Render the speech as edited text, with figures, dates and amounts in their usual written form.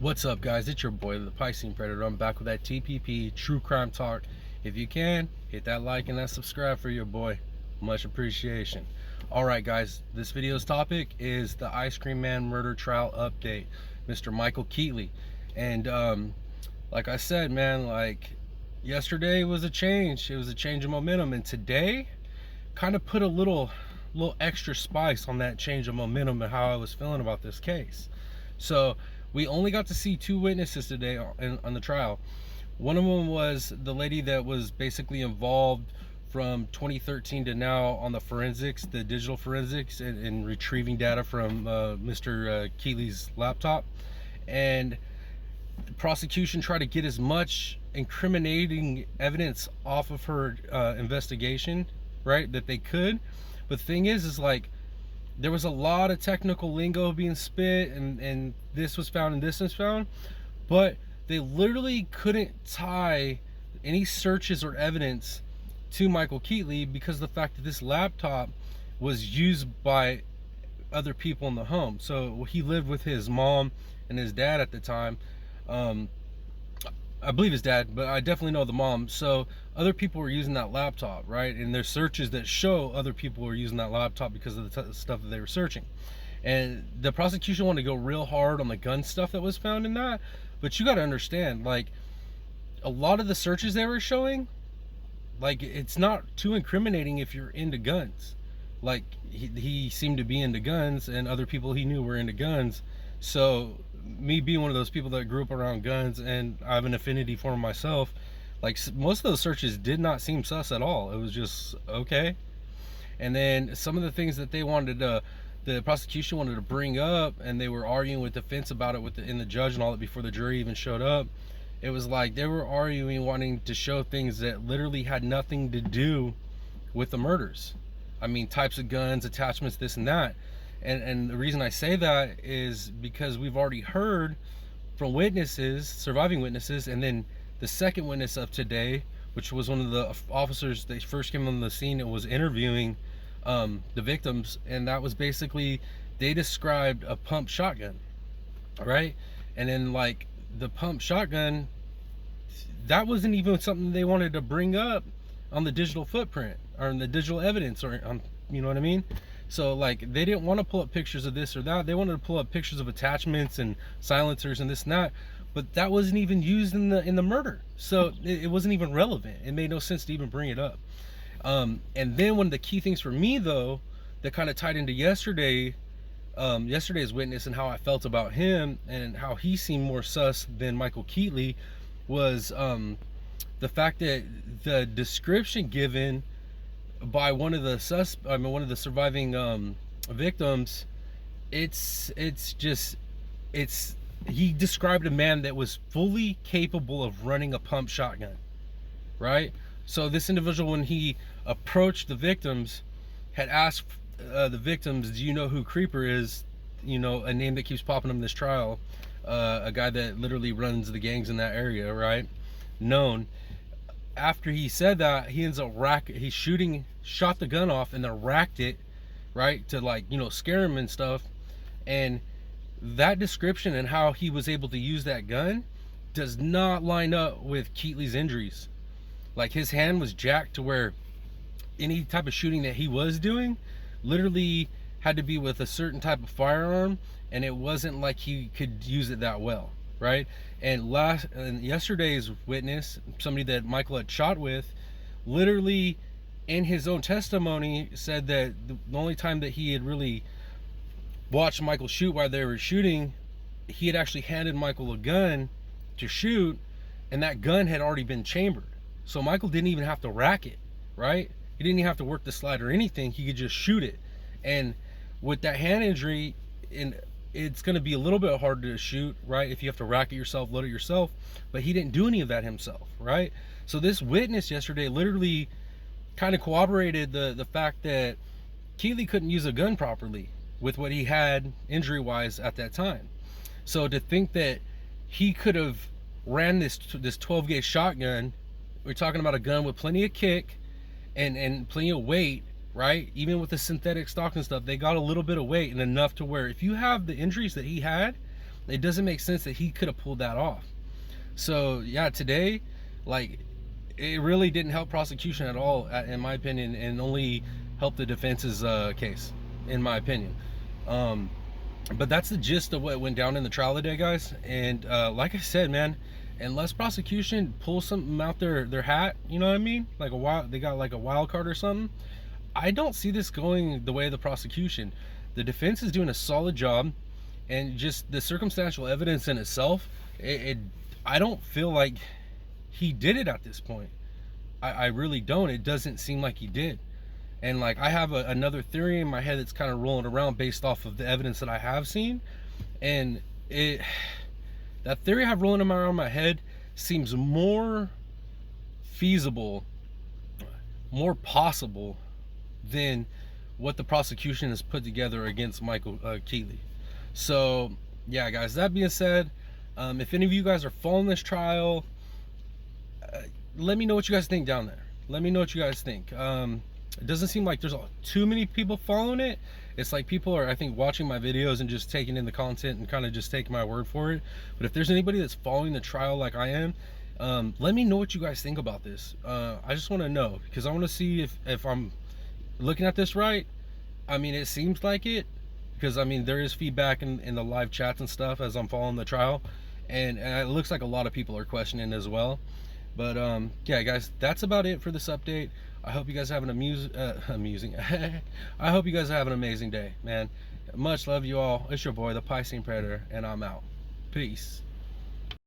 What's up, guys? It's your boy, the Piscean Predator. I'm back with that TPP True Crime Talk. If you can, hit that like and that subscribe for your boy. Much appreciation. Alright, guys, this video's topic is the Ice Cream Man murder trial update. Mr. Michael Keetley. And like I said, man, like yesterday was a change. It was a change of momentum. And today kind of put a little extra spice on that change of momentum and how I was feeling about this case. So we only got to see two witnesses today on the trial. One of them was the lady that was basically involved from 2013 to now on the forensics, the digital forensics, and retrieving data from Mr. Keetley's laptop. And the prosecution tried to get as much incriminating evidence off of her investigation, right, that they could. But the thing is like, there was a lot of technical lingo being spit, and this was found and this was found, but they literally couldn't tie any searches or evidence to Michael Keetley because of the fact that this laptop was used by other people in the home. So he lived with his mom and his dad at the time. I believe his dad, but I definitely know the mom. So other people were using that laptop, right? And there's searches that show other people were using that laptop because of the stuff that they were searching. And the prosecution wanted to go real hard on the gun stuff that was found in that. But you got to understand, like, a lot of the searches they were showing, like, it's not too incriminating if you're into guns. Like, he seemed to be into guns, and other people he knew were into guns. So me being one of those people that grew up around guns and I have an affinity for them myself, like, most of those searches did not seem sus at all. It was just okay. And then some of the things that they wanted to, the prosecution wanted to bring up, and they were arguing with defense about it in the judge and all that before the jury even showed up. It was like they were arguing, wanting to show things that literally had nothing to do with the murders. I mean, types of guns, attachments, this and that. And the reason I say that is because we've already heard from witnesses, surviving witnesses, and then the second witness of today, which was one of the officers that first came on the scene and was interviewing the victims, and that was basically, they described a pump shotgun, right? And then, like, the pump shotgun, that wasn't even something they wanted to bring up on the digital footprint or in the digital evidence, or on, you know what I mean? So, like, they didn't want to pull up pictures of this or that. They wanted to pull up pictures of attachments and silencers and this and that, but that wasn't even used in the murder. So it wasn't even relevant. It made no sense to even bring it up. And then one of the key things for me, though, that kind of tied into yesterday's witness and how I felt about him and how he seemed more sus than Michael Keetley was the fact that the description given by one of the surviving victims, he described a man that was fully capable of running a pump shotgun, right? So this individual, when he approached the victims, had asked the victims, do you know who Creeper is? You know, a name that keeps popping up in this trial, a guy that literally runs the gangs in that area, right? Known. After he said that, he ends up shot the gun off and then racked it, right, to, like, you know, scare him and stuff. And that description and how he was able to use that gun does not line up with Keetley's injuries. Like, his hand was jacked to where any type of shooting that he was doing literally had to be with a certain type of firearm, and it wasn't like he could use it that well, right? And yesterday's witness, somebody that Michael had shot with, literally in his own testimony said that the only time that he had really watched Michael shoot while they were shooting, he had actually handed Michael a gun to shoot, and that gun had already been chambered. So Michael didn't even have to rack it, right? He didn't even have to work the slide or anything. He could just shoot it. And with that hand injury, it's going to be a little bit harder to shoot, right, if you have to rack it yourself, load it yourself. But he didn't do any of that himself, right? So this witness yesterday literally kind of corroborated the fact that Keetley couldn't use a gun properly with what he had injury-wise at that time. So to think that he could have ran this 12-gauge shotgun, we're talking about a gun with plenty of kick and plenty of weight, right? Even with the synthetic stock and stuff, they got a little bit of weight and enough to where if you have the injuries that he had, it doesn't make sense that he could have pulled that off. So yeah, today, like, it really didn't help prosecution at all, in my opinion, and only helped the defense's case, in my opinion. But that's the gist of what went down in the trial today, guys. And like I said, man, unless prosecution pulls something out their hat, you know what I mean, like they got like a wild card or something, I don't see this going the way of the prosecution. The defense is doing a solid job, and just the circumstantial evidence in itself, I don't feel like he did it at this point. I really don't. It doesn't seem like he did. And like, I have another theory in my head that's kind of rolling around based off of the evidence that I have seen, and that theory I have rolling around my head seems more feasible, more possible than what the prosecution has put together against Michael Keetley. So yeah, guys, that being said, if any of you guys are following this trial, let me know what you guys think down there. Let me know what you guys think. It doesn't seem like there's too many people following it. It's like people are, I think, watching my videos and just taking in the content and kind of just taking my word for it. But if there's anybody that's following the trial like I am, let me know what you guys think about this. I just want to know, because I want to see if I'm looking at this right. I mean, it seems like it, because I mean, there is feedback in the live chats and stuff as I'm following the trial, and it looks like a lot of people are questioning as well. But yeah, guys, that's about it for this update. I hope you guys have an amusing I hope you guys have an amazing day, man. Much love, you all. It's your boy, the Piscean Predator, and I'm out. Peace.